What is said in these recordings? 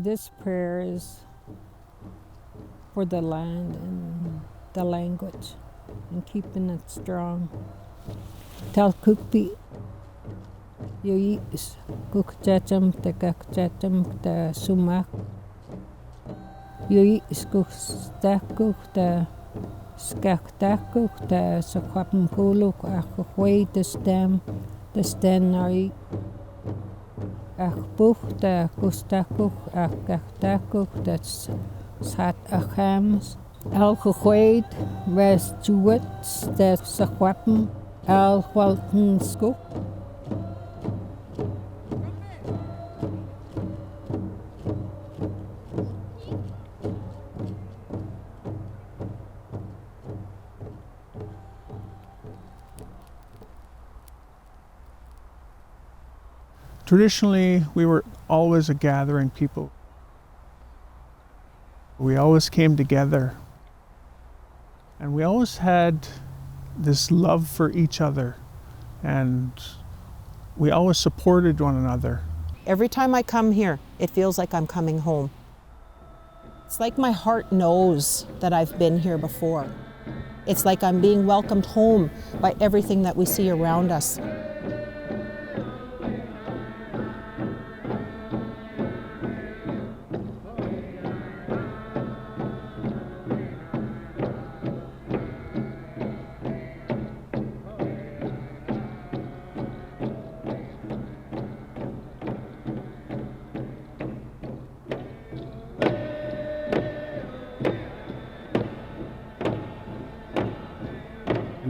This prayer is for the land and the language and keeping it strong. Tal kukpi yois kukchacham te kakchacham te sumak yois kukstakuk te skaktakuk te Secwepemcul'ecw achway te stem nai achbuch te kustakuk achkaktakuk te sat achams al gegoed was chuet te Secwepem al waltenskuk. Traditionally, we were always a gathering people. We always came together, and we always had this love for each other, and we always supported one another. Every time I come here, it feels like I'm coming home. It's like my heart knows that I've been here before. It's like I'm being welcomed home by everything that we see around us.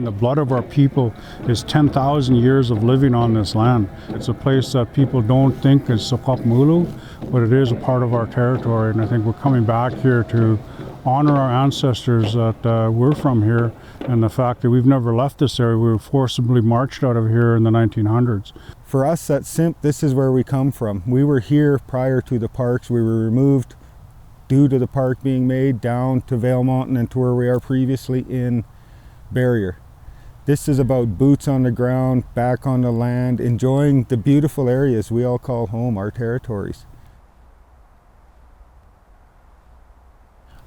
The blood of our people is 10,000 years of living on this land. It's a place that people don't think is Secwepemcul'ecw, but it is a part of our territory, and I think we're coming back here to honor our ancestors that we're from here, and the fact that we've never left this area. We were forcibly marched out of here in the 1900s. For us at Simp, this is where we come from. We were here prior to the parks. We were removed due to the park being made down to Vale Mountain and to where we are previously in Barrier. This is about boots on the ground, back on the land, enjoying the beautiful areas we all call home, our territories.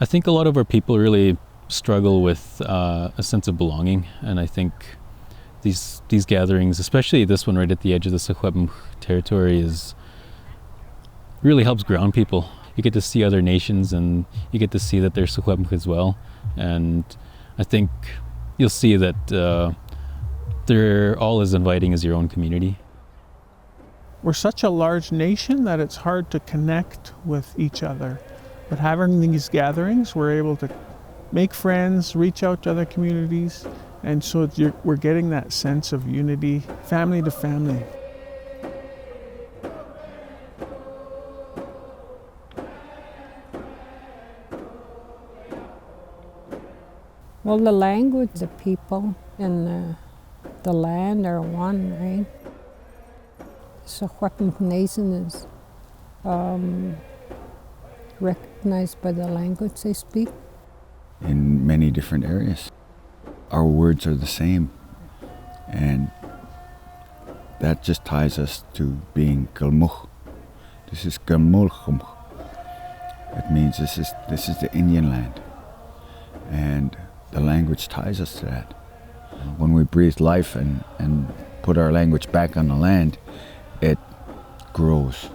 I think a lot of our people really struggle with a sense of belonging, and I think these gatherings, especially this one right at the edge of the Secwepemc territory, really helps ground people. You get to see other nations, and you get to see that they're Secwepemc as well, and I think you'll see that they're all as inviting as your own community. We're such a large nation that it's hard to connect with each other. But having these gatherings, we're able to make friends, reach out to other communities, and so we're getting that sense of unity, family to family. Well, the language, the people, and the land are one, right? Secwepemc Nation is recognized by the language they speak. In many different areas. Our words are the same, and that just ties us to being Kalmuch. This is Kalmulchum. It means this is the Indian land, and the language ties us to that. When we breathe life and put our language back on the land, it grows.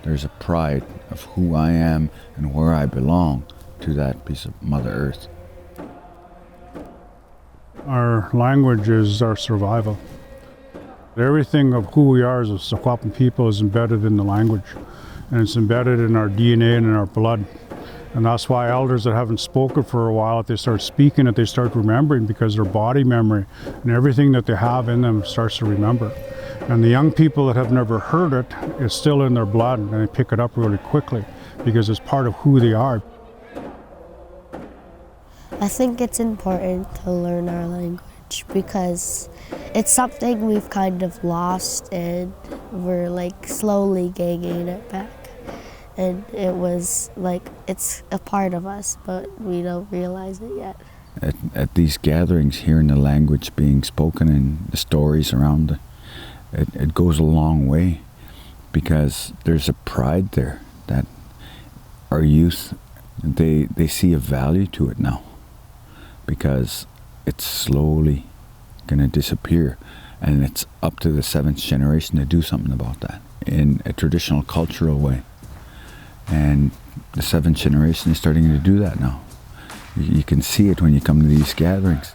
There's a pride of who I am and where I belong to that piece of Mother Earth. Our language is our survival. Everything of who we are as a Secwepemc people is embedded in the language, and it's embedded in our DNA and in our blood. And that's why elders that haven't spoken for a while, if they start speaking it, they start remembering, because their body memory and everything that they have in them starts to remember. And the young people that have never heard it, it's still in their blood, and they pick it up really quickly because it's part of who they are. I think it's important to learn our language because it's something we've kind of lost, and we're like slowly gaining it back. And it was like, it's a part of us, but we don't realize it yet. At these gatherings, hearing the language being spoken and the stories around it goes a long way, because there's a pride there that our youth, they see a value to it now, because it's slowly going to disappear, and it's up to the 7th generation to do something about that in a traditional cultural way. And the 7th generation is starting to do that now. You can see it when you come to these gatherings.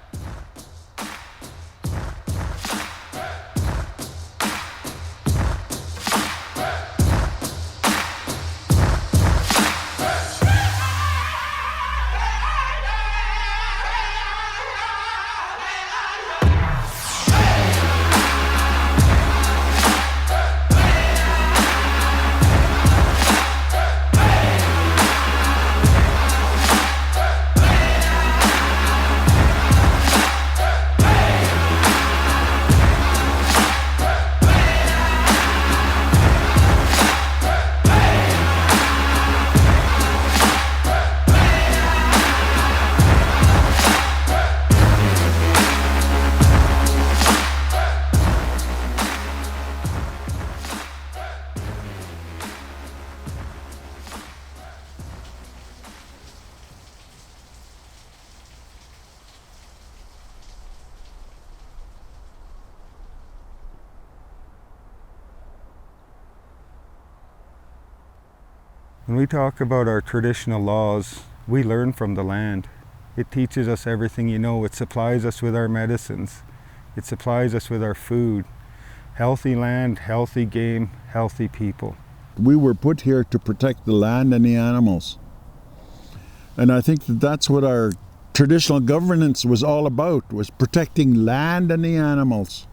When we talk about our traditional laws, we learn from the land. It teaches us everything you know. It supplies us with our medicines. It supplies us with our food. Healthy land, healthy game, healthy people. We were put here to protect the land and the animals. And I think that that's what our traditional governance was all about, was protecting land and the animals.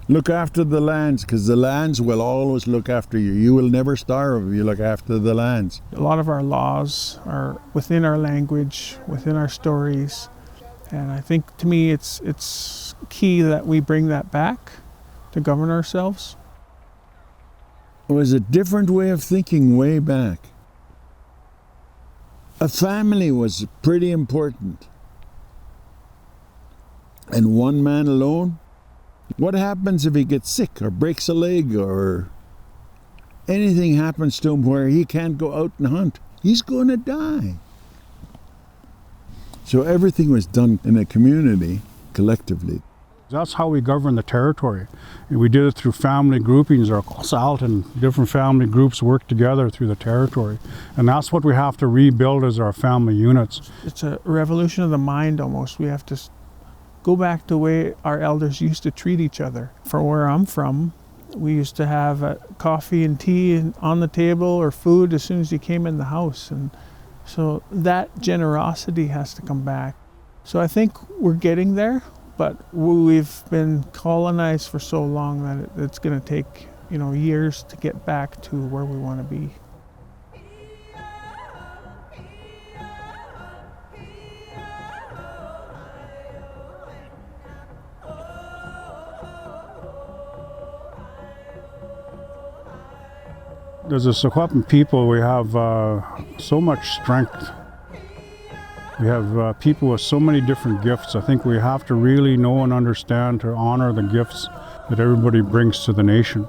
Look after the lands, because the lands will always look after you. You will never starve if you look after the lands. A lot of our laws are within our language, within our stories. And I think, to me, it's key that we bring that back to govern ourselves. It was a different way of thinking way back. A family was pretty important. And one man alone, what happens if he gets sick or breaks a leg or anything happens to him where he can't go out and hunt? He's going to die. So everything was done in a community, collectively. That's how we govern the territory. And we did it through family groupings, or SALT, and different family groups work together through the territory. And that's what we have to rebuild as our family units. It's a revolution of the mind almost. We have to go back to the way our elders used to treat each other. For where I'm from, we used to have coffee and tea on the table or food as soon as you came in the house. And so that generosity has to come back. So I think we're getting there, but we've been colonized for so long that it's going to take, years to get back to where we want to be. As a Secwepemc people, we have so much strength. We have people with so many different gifts. I think we have to really know and understand to honor the gifts that everybody brings to the nation.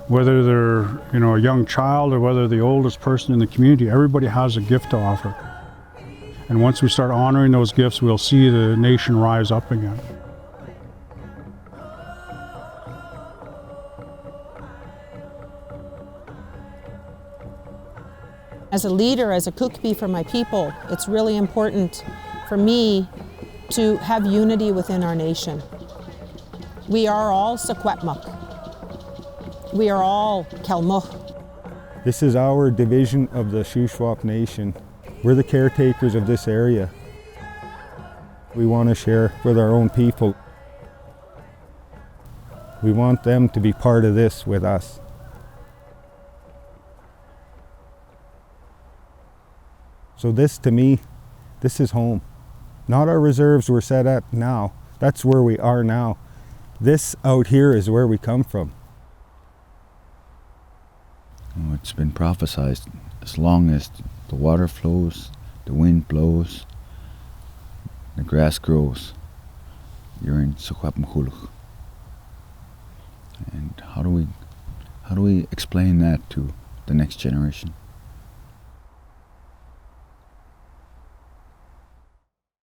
Whether they're, a young child or whether the oldest person in the community, everybody has a gift to offer. And once we start honoring those gifts, we'll see the nation rise up again. As a leader, as a cookbee for my people, it's really important for me to have unity within our nation. We are all Secwepemc. We are all Kalmuck. This is our division of the Shuswap Nation. We're the caretakers of this area. We want to share with our own people. We want them to be part of this with us. So this, to me, this is home. Not our reserves we're set at now. That's where we are now. This out here is where we come from. It's been prophesied, as long as the water flows, the wind blows, the grass grows, you're in Secwepemcul'ecw. And how do we explain that to the next generation?